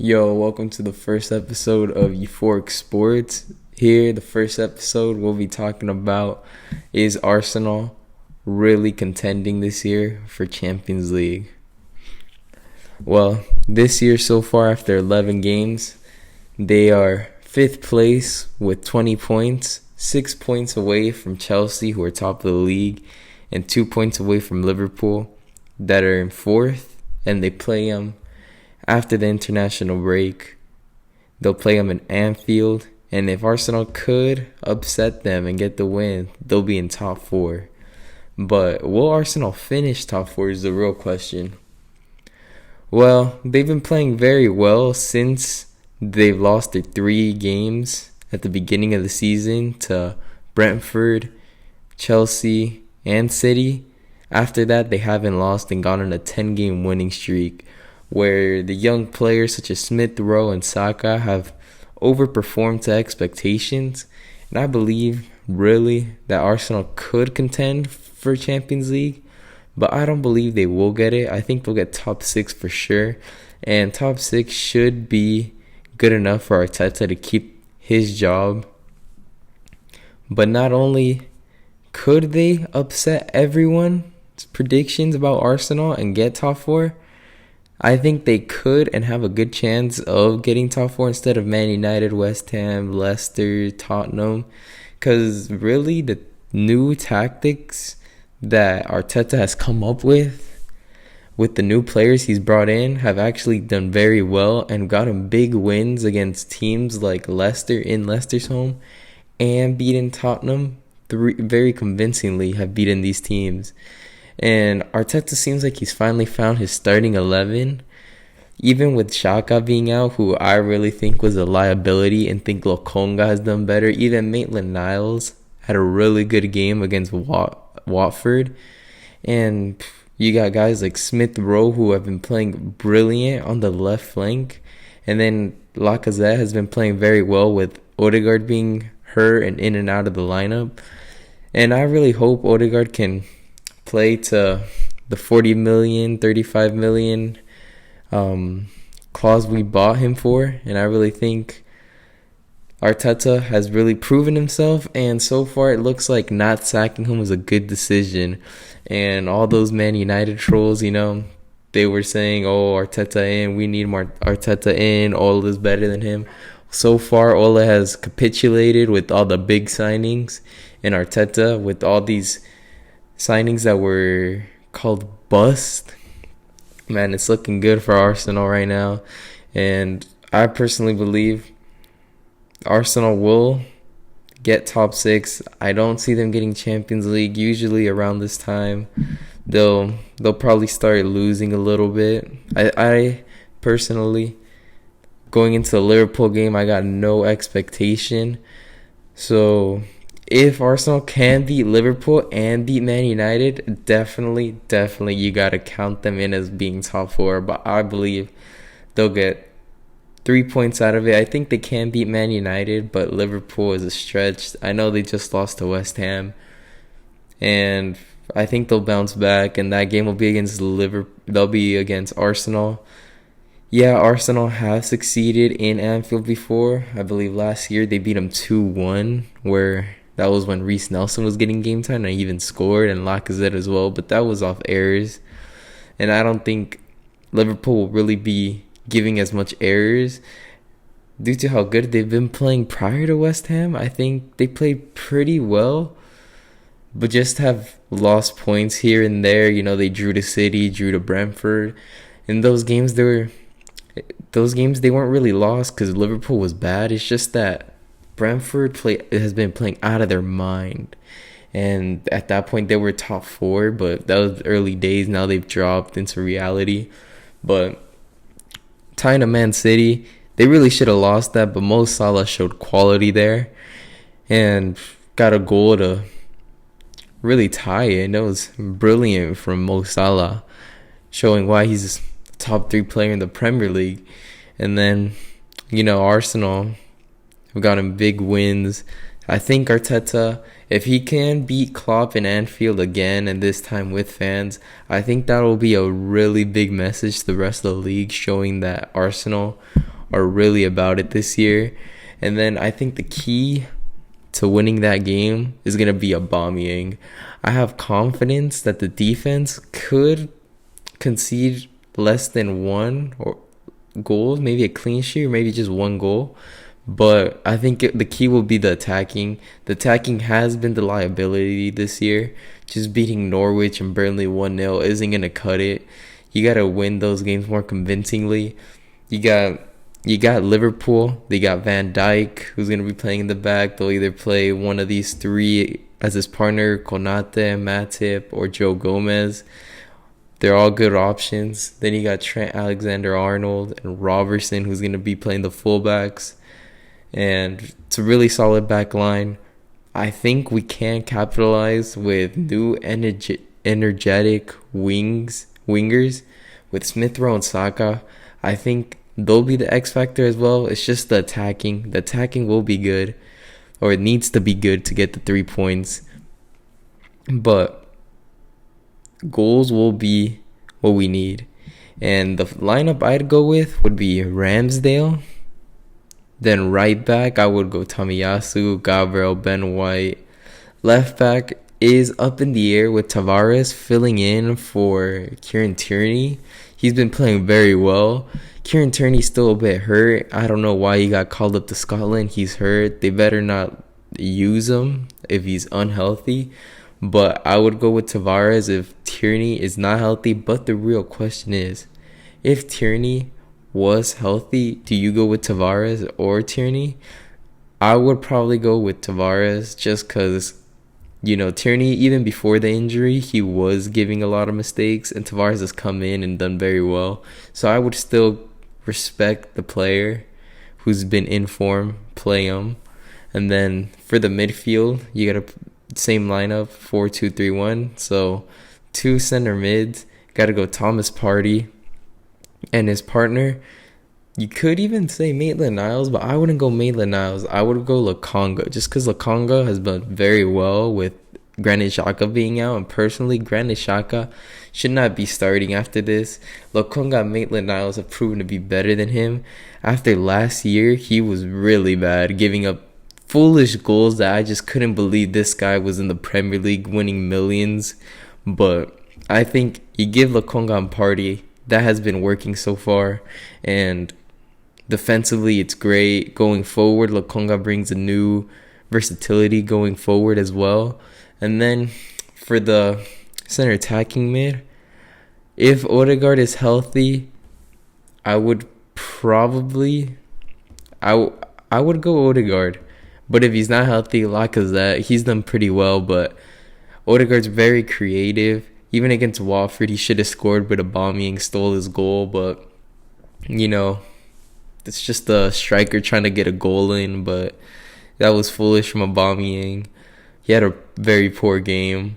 Yo, welcome to the first episode of Euphoric Sports. Here, the first episode we'll be talking about is Arsenal really contending this year for Champions League? Well, this year so far after 11 games, they are 5th place with 20 points, 6 points away from Chelsea, who are top of the league, and 2 points away from Liverpool, that are in 4th, and they play them after the international break. They'll play them in Anfield, and if Arsenal could upset them and get the win, they'll be in top 4. But will Arsenal finish top 4 is the real question. Well, they've been playing very well since they've lost their 3 games at the beginning of the season to Brentford, Chelsea, and City. After that, they haven't lost and gone on a 10-game winning streak, where the young players such as Smith Rowe and Saka have overperformed to expectations. And I believe, really, that Arsenal could contend for Champions League, but I don't believe they will get it. I think they'll get top 6 for sure, and top 6 should be good enough for Arteta to keep his job. But not only could they upset everyone's predictions about Arsenal and get top 4, I think they could and have a good chance of getting top 4 instead of Man United, West Ham, Leicester, Tottenham. Because really, the new tactics that Arteta has come up with the new players he's brought in, have actually done very well and gotten big wins against teams like Leicester in Leicester's home, and beaten Tottenham very convincingly, have beaten these teams. And Arteta seems like he's finally found his starting 11, even with Xhaka being out, who I really think was a liability and think Lokonga has done better. Even Maitland-Niles had a really good game against Watford. And you got guys like Smith Rowe, who have been playing brilliant on the left flank. And then Lacazette has been playing very well, with Odegaard being hurt and in and out of the lineup. And I really hope Odegaard can play to the 40 million, 35 million clause we bought him for. And I really think Arteta has really proven himself, and so far it looks like not sacking him was a good decision. And all those Man United trolls, they were saying, oh, Arteta in, we need more Arteta in, Ole is better than him. So far, Ole has capitulated with all the big signings, and Arteta with all these signings that were called bust. Man, it's looking good for Arsenal right now. And I personally believe Arsenal will get top 6. I don't see them getting Champions League. Usually around this time, they'll probably start losing a little bit. I personally, going into the Liverpool game, I got no expectation. So if Arsenal can beat Liverpool and beat Man United, definitely you got to count them in as being top 4. But I believe they'll get 3 points out of it. I think they can beat Man United, but Liverpool is a stretch. I know they just lost to West Ham, and I think they'll bounce back, and that game will be against They'll be against Arsenal. Yeah, Arsenal have succeeded in Anfield before. I believe last year they beat them 2-1, where that was when Reece Nelson was getting game time and even scored, and Lacazette as well, but that was off errors. And I don't think Liverpool will really be giving as much errors due to how good they've been playing prior to West Ham. I think they played pretty well, but just have lost points here and there. They drew to City, drew to Brentford. In those games, they weren't really lost because Liverpool was bad. It's just that Brentford has been playing out of their mind. And at that point, they were top 4, but that was early days. Now they've dropped into reality. But tying to Man City, they really should have lost that, but Mo Salah showed quality there and got a goal to really tie it. And that was brilliant from Mo Salah, showing why he's a top 3 player in the Premier League. And then, Arsenal have gotten big wins. I think Arteta, if he can beat Klopp in Anfield again, and this time with fans, I think that will be a really big message to the rest of the league, showing that Arsenal are really about it this year. And then I think the key to winning that game is going to be Aubameyang. I have confidence that the defense could concede less than one or goals, maybe a clean sheet, or maybe just one goal. But I think the key will be the attacking. The attacking has been the liability this year. Just beating Norwich and Burnley 1-0 isn't going to cut it. You got to win those games more convincingly. You got Liverpool. They got Van Dijk, who's going to be playing in the back. They'll either play one of these three as his partner, Konate, Matip, or Joe Gomez. They're all good options. Then you got Trent Alexander-Arnold and Robertson, who's going to be playing the fullbacks. And it's a really solid back line. I think we can capitalize with new energetic wingers with Smith Rowe and Saka. I think they'll be the X factor as well. It's just the attacking. The attacking will be good, or it needs to be good to get the 3 points. But goals will be what we need. And the lineup I'd go with would be Ramsdale. Then right back, I would go Tomiyasu, Gabriel, Ben White. Left back is up in the air with Tavares filling in for Kieran Tierney. He's been playing very well. Kieran Tierney's still a bit hurt. I don't know why he got called up to Scotland. He's hurt. They better not use him if he's unhealthy. But I would go with Tavares if Tierney is not healthy. But the real question is, if Tierney was healthy, do you go with Tavares or Tierney? I would probably go with Tavares just because, Tierney, even before the injury, he was giving a lot of mistakes, and Tavares has come in and done very well. So I would still respect the player who's been in form, play him. And then for the midfield, you got a same lineup, 4-2-3-1. So 2 center mids, got to go Thomas Partey and his partner. You could even say Maitland-Niles, but I wouldn't go Maitland-Niles. I would go Lokonga, just because Lokonga has done very well with Granit Xhaka being out. And personally, Granit Xhaka should not be starting after this. Lokonga and Maitland-Niles have proven to be better than him. After last year, he was really bad, giving up foolish goals that I just couldn't believe this guy was in the Premier League winning millions. But I think you give Lokonga and Partey. That has been working so far, and defensively it's great. Going forward, Lokonga brings a new versatility going forward as well. And then for the center attacking mid, if Odegaard is healthy, I would probably I would go Odegaard. But if he's not healthy, Lacazette, he's done pretty well, but Odegaard's very creative. Even against Watford, he should have scored, but Aubameyang stole his goal. But, it's just the striker trying to get a goal in. But that was foolish from Aubameyang. He had a very poor game.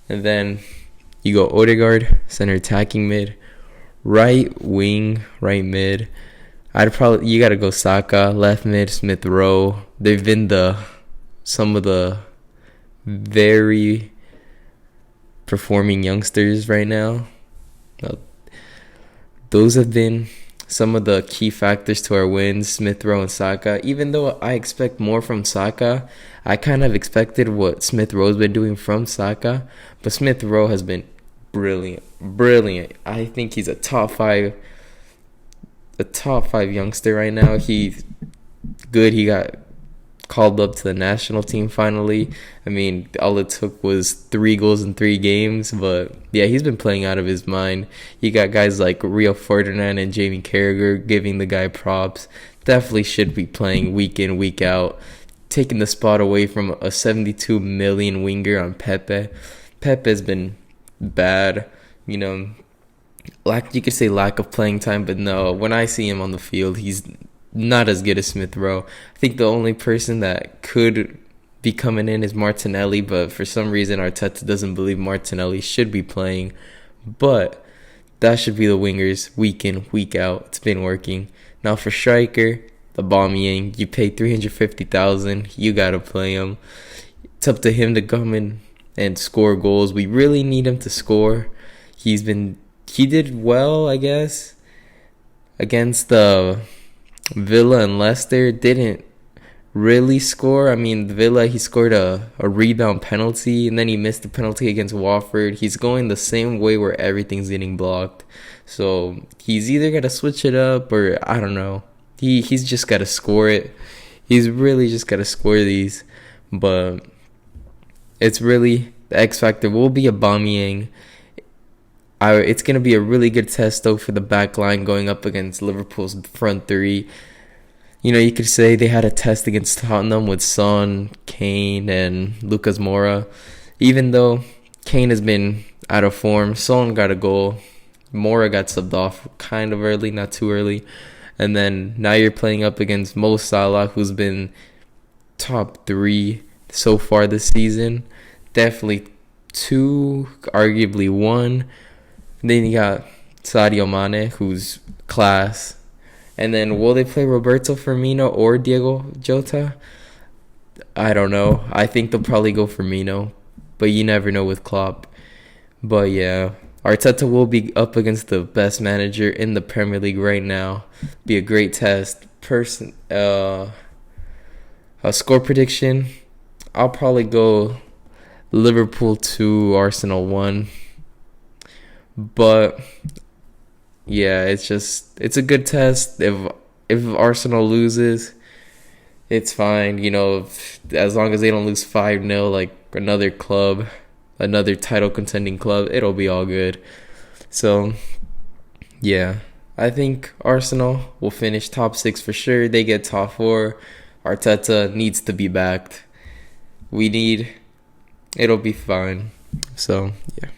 And then you go Odegaard, center attacking mid. Right wing, right mid. You got to go Saka, left mid, Smith Rowe. They've been some of the very performing youngsters right now. Those have been some of the key factors to our wins, Smith Rowe and Saka. Even though I expect more from Saka, I kind of expected what Smith Rowe's been doing from Saka. But Smith Rowe has been brilliant. I think he's a top five youngster right now. He's good. He got called up to the national team finally. I mean, all it took was 3 goals in 3 games, but yeah, he's been playing out of his mind. You got guys like Rio Ferdinand and Jamie Carragher giving the guy props. Definitely should be playing week in, week out, taking the spot away from a 72 million winger on Pepe. Pepe's been bad, you could say lack of playing time, but no, when I see him on the field, he's not as good as Smith Rowe. I think the only person that could be coming in is Martinelli, but for some reason Arteta doesn't believe Martinelli should be playing. But that should be the wingers week in, week out. It's been working. Now for striker, the Aubameyang, you pay $350,000, you gotta play him. It's up to him to come in and score goals. We really need him to score. He did well, I guess, against the Villa and Leicester didn't really score. I mean, Villa, he scored a rebound penalty, and then he missed the penalty against Watford. He's going the same way where everything's getting blocked. So he's either got to switch it up, or I don't know. He's just got to score it. He's really just got to score these. But it's really, the X factor will be Aubameyang. It's going to be a really good test, though, for the back line going up against Liverpool's front three. You know, you could say they had a test against Tottenham with Son, Kane, and Lucas Moura. Even though Kane has been out of form, Son got a goal. Moura got subbed off kind of early, not too early. And then now you're playing up against Mo Salah, who's been top 3 so far this season. Definitely 2, arguably 1. Then you got Sadio Mane, who's class. And then will they play Roberto Firmino or Diego Jota? I don't know. I think they'll probably go Firmino, but you never know with Klopp. But yeah, Arteta will be up against the best manager in the Premier League right now. Be a great test. A score prediction, I'll probably go Liverpool 2, Arsenal 1. But yeah, it's a good test. If Arsenal loses, it's fine. You know, as long as they don't lose 5-0 like another club, another title contending club, it'll be all good. So yeah, I think Arsenal will finish top 6 for sure. They get top 4. Arteta needs to be backed. It'll be fine. So yeah.